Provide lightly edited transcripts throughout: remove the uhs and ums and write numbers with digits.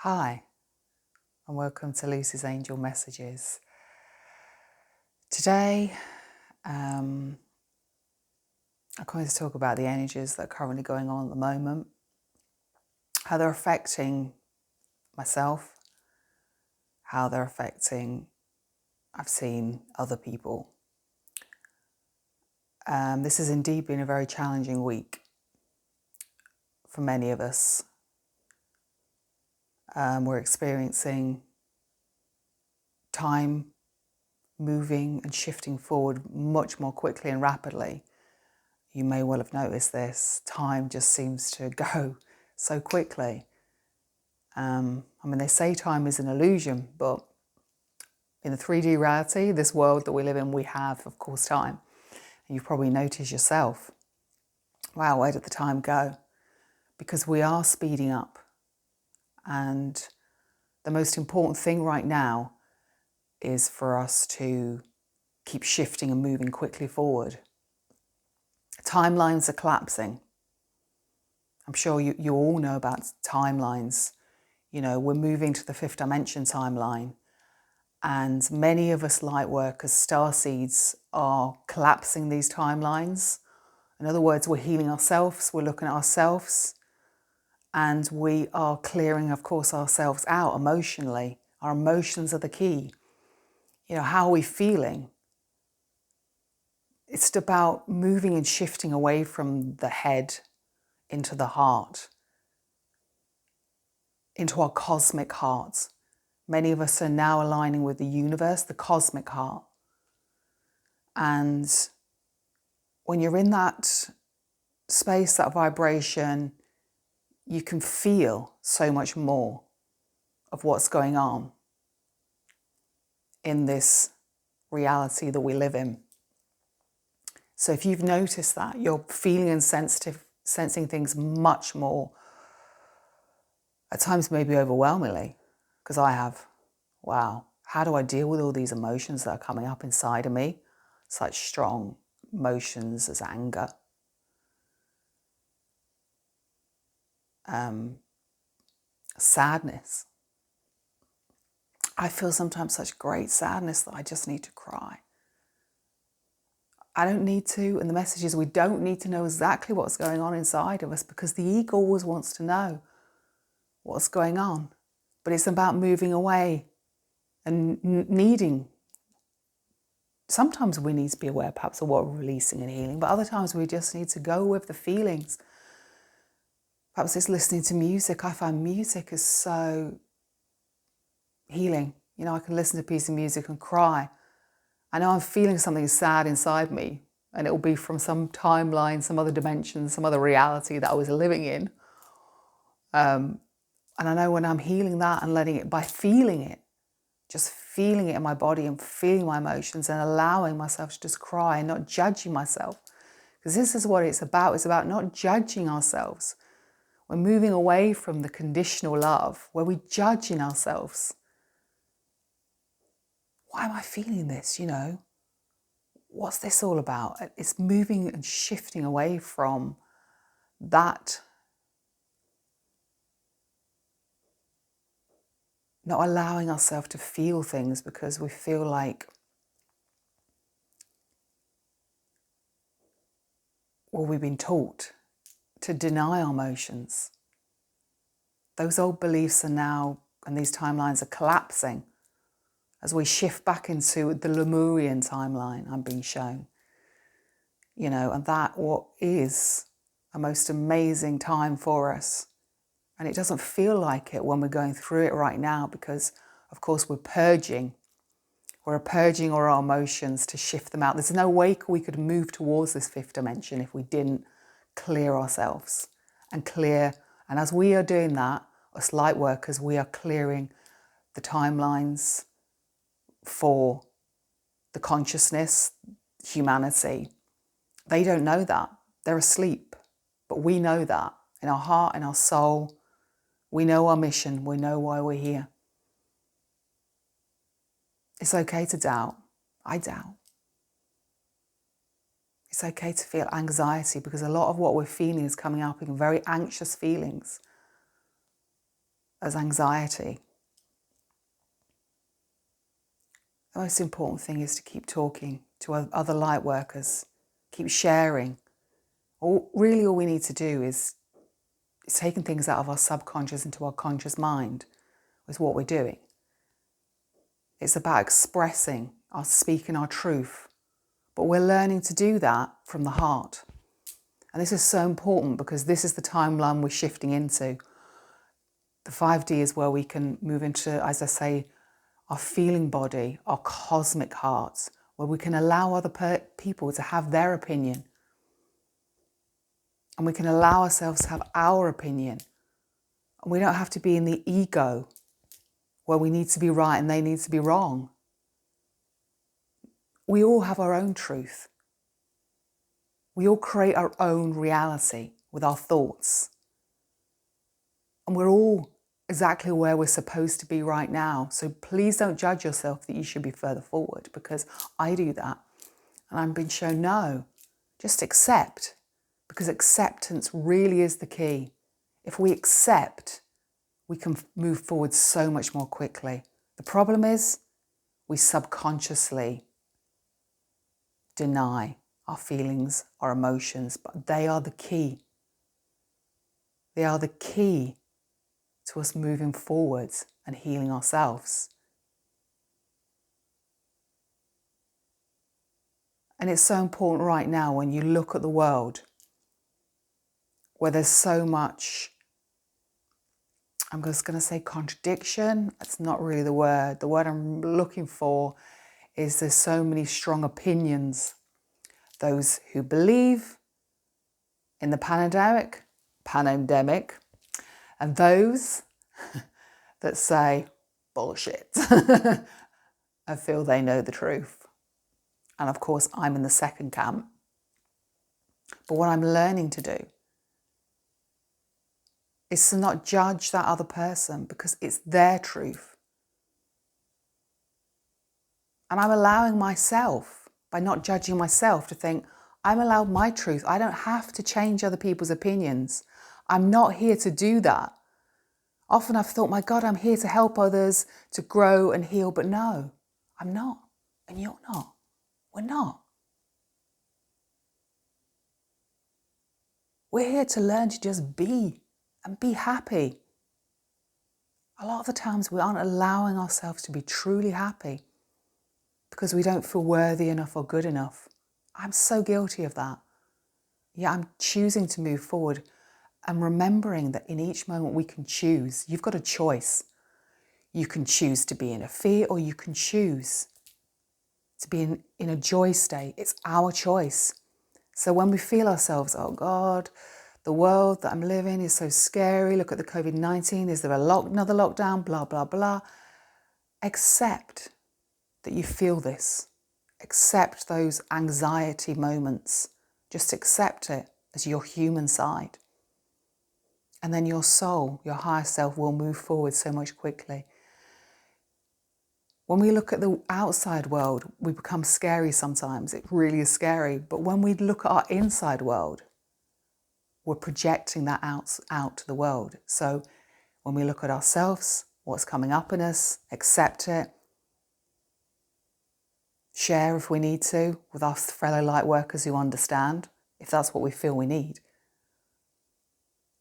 Hi, and welcome to Lucy's Angel Messages. Today, I'm going to talk about the energies that are currently going on at the moment, how they're affecting myself, how they're affecting, I've seen, other people. This has indeed been a very challenging week for many of us. We're experiencing time moving and shifting forward much more quickly and rapidly. You may well have noticed this. Time just seems to go so quickly. They say time is an illusion, but in the 3D reality, this world that we live in, we have, of course, time. And you've probably noticed yourself, wow, where did the time go? Because we are speeding up. And the most important thing right now is for us to keep shifting and moving quickly forward. Timelines are collapsing. I'm sure you all know about timelines. You know, we're moving to the fifth dimension timeline. And many of us light workers, starseeds, are collapsing these timelines. In other words, we're healing ourselves, we're looking at ourselves, and we are clearing, of course, ourselves out emotionally. Our emotions are the key. You know, how are we feeling? It's about moving and shifting away from the head into the heart, into our cosmic heart. Many of us are now aligning with the universe, the cosmic heart. And when you're in that space, that vibration, you can feel so much more of what's going on in this reality that we live in. So if you've noticed that, you're feeling and sensing things much more, at times maybe overwhelmingly, because I have. Wow, how do I deal with all these emotions that are coming up inside of me? Such strong emotions as anger, sadness. I feel sometimes such great sadness that I just need to cry. I don't need to, and the message is we don't need to know exactly what's going on inside of us, because the ego always wants to know what's going on. But it's about moving away and needing. Sometimes we need to be aware perhaps of what we're releasing and healing, but other times we just need to go with the feelings. Perhaps it's listening to music. I find music is so healing. You know, I can listen to a piece of music and cry. I know I'm feeling something sad inside me, and it will be from some timeline, some other dimension, some other reality that I was living in. And I know when I'm healing that and letting it, by feeling it, just feeling it in my body and feeling my emotions and allowing myself to just cry and not judging myself. Because this is what it's about. It's about not judging ourselves. We're moving away from the conditional love where we judge in ourselves. Why am I feeling this, you know? What's this all about? It's moving and shifting away from that, not allowing ourselves to feel things because we feel like, well, we've been taught to deny our emotions. Those old beliefs are now, and these timelines are collapsing as we shift back into the Lemurian timeline I'm being shown. You know, and that what is a most amazing time for us. And it doesn't feel like it when we're going through it right now because, of course, we're purging. We're purging our emotions to shift them out. There's no way we could move towards this fifth dimension if we didn't clear ourselves and clear. And as we are doing that, us light workers, we are clearing the timelines for the consciousness, humanity. They don't know that. They're asleep. But we know that. In our heart, in our soul, we know our mission. We know why we're here. It's okay to doubt. I doubt. It's okay to feel anxiety because a lot of what we're feeling is coming up in very anxious feelings. as anxiety. The most important thing is to keep talking to other light workers, keep sharing. All we need to do is taking things out of our subconscious into our conscious mind is what we're doing. It's about expressing, speaking our truth. But we're learning to do that from the heart. And this is so important because this is the timeline we're shifting into. The 5D is where we can move into, as I say, our feeling body, our cosmic hearts, where we can allow other people to have their opinion. And we can allow ourselves to have our opinion. And we don't have to be in the ego where we need to be right and they need to be wrong. We all have our own truth. We all create our own reality with our thoughts. And we're all exactly where we're supposed to be right now. So please don't judge yourself that you should be further forward, because I do that. And I've been shown no, just accept, because acceptance really is the key. If we accept, we can move forward so much more quickly. The problem is we subconsciously deny our feelings, our emotions, but they are the key. They are the key to us moving forwards and healing ourselves. And it's so important right now when you look at the world where there's so much, I'm just going to say contradiction. That's not really the word. The word I'm looking for is there's so many strong opinions. Those who believe in the pandemic, and those that say bullshit and feel they know the truth. And of course, I'm in the second camp. But what I'm learning to do is to not judge that other person because it's their truth. And I'm allowing myself, by not judging myself, to think, I'm allowed my truth. I don't have to change other people's opinions. I'm not here to do that. Often I've thought, my God, I'm here to help others to grow and heal. But no, I'm not. And you're not. We're not. We're here to learn to just be and be happy. A lot of the times we aren't allowing ourselves to be truly happy because we don't feel worthy enough or good enough. I'm so guilty of that. Yeah, I'm choosing to move forward and remembering that in each moment we can choose. You've got a choice. You can choose to be in a fear or you can choose to be in a joy state. It's our choice. So when we feel ourselves, oh God, the world that I'm living is so scary. Look at the COVID-19. Is there another lockdown? Blah, blah, blah. Accept that you feel this. Accept those anxiety moments. Just accept it as your human side. And then your soul, your higher self, will move forward so much quickly. When we look at the outside world, we become scary sometimes. It really is scary. But when we look at our inside world, we're projecting that out to the world. So when we look at ourselves, what's coming up in us, accept it, share if we need to with our fellow light workers who understand, if that's what we feel we need.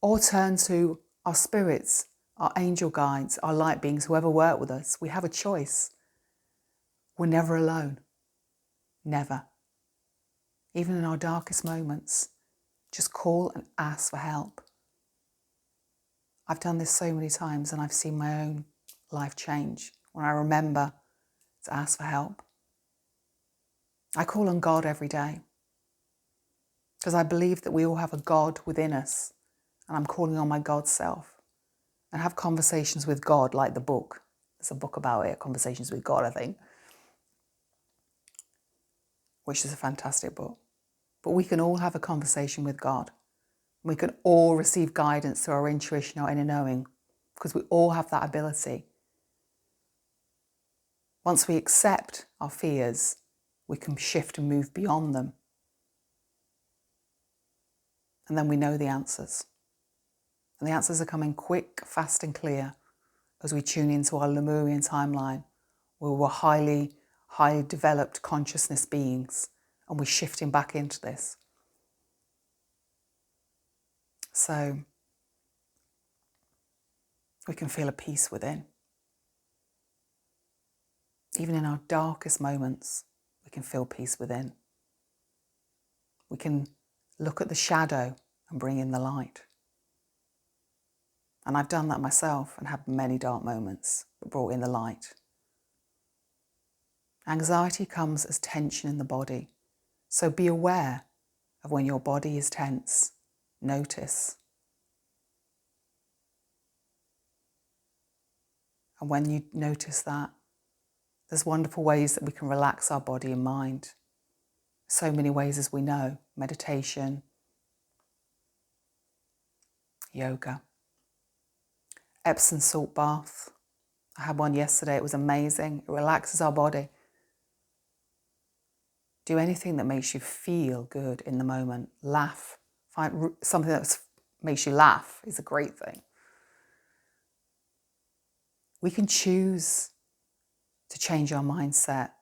Or turn to our spirits, our angel guides, our light beings, whoever work with us. We have a choice. We're never alone. Never. Even in our darkest moments, just call and ask for help. I've done this so many times and I've seen my own life change when I remember to ask for help. I call on God every day because I believe that we all have a God within us, and I'm calling on my God self and have conversations with God, like the book. There's a book about it, Conversations with God, I think, which is a fantastic book. But we can all have a conversation with God. We can all receive guidance through our intuition, our inner knowing, because we all have that ability. Once we accept our fears, we can shift and move beyond them. And then we know the answers. And the answers are coming quick, fast and clear. as we tune into our Lemurian timeline, where we're highly developed consciousness beings, and we're shifting back into this. So we can feel a peace within. Even in our darkest moments, we can feel peace within. We can look at the shadow and bring in the light. And I've done that myself and had many dark moments, but brought in the light. Anxiety comes as tension in the body. So be aware of when your body is tense. Notice. And when you notice that, there's wonderful ways that we can relax our body and mind. So many ways, as we know: meditation, yoga, Epsom salt bath. I had one yesterday. It was amazing. It relaxes our body. Do anything that makes you feel good in the moment. Laugh. Find something that makes you laugh is a great thing. We can choose to change our mindset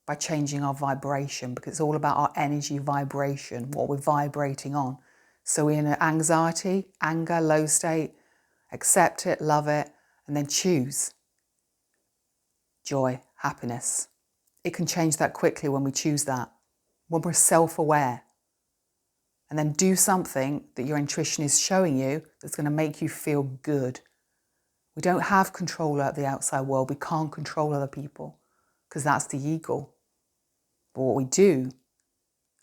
by changing our vibration, because it's all about our energy vibration, what we're vibrating on. So we're in an anxiety, anger, low state, accept it, love it, and then choose joy, happiness. It can change that quickly when we choose that, when we're self-aware. And then do something that your intuition is showing you that's going to make you feel good. We don't have control over the outside world. We can't control other people, because that's the ego. But what we do,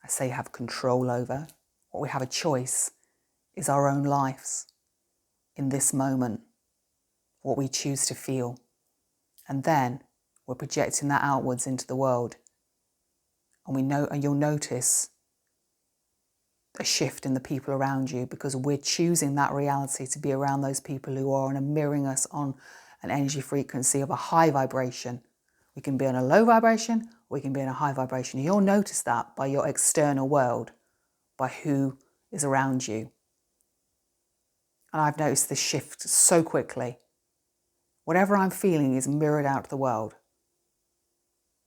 I say have control over, what we have a choice, is our own lives in this moment, what we choose to feel. And then we're projecting that outwards into the world. And you'll notice a shift in the people around you, because we're choosing that reality to be around those people who are mirroring us on an energy frequency of a high vibration. We can be on a low vibration, or we can be in a high vibration. You'll notice that by your external world, by who is around you. And I've noticed this shift so quickly. Whatever I'm feeling is mirrored out to the world.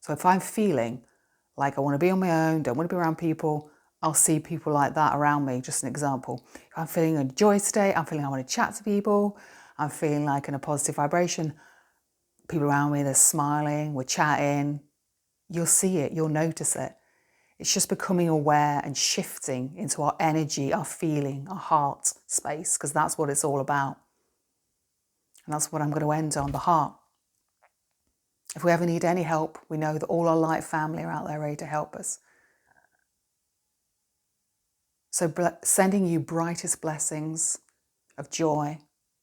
So if I'm feeling like I want to be on my own, don't want to be around people, I'll see people like that around me. Just an example. If I'm feeling a joy state, I'm feeling I want to chat to people, I'm feeling like in a positive vibration, people around me, they're smiling, we're chatting. You'll see it, you'll notice it. It's just becoming aware and shifting into our energy, our feeling, our heart space, because that's what it's all about. And that's what I'm going to end on, the heart. If we ever need any help, we know that all our light family are out there ready to help us. So sending you brightest blessings of joy,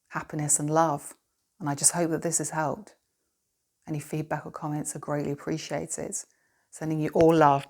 happiness and love. And I just hope that this has helped. Any feedback or comments are greatly appreciated. Sending you all love.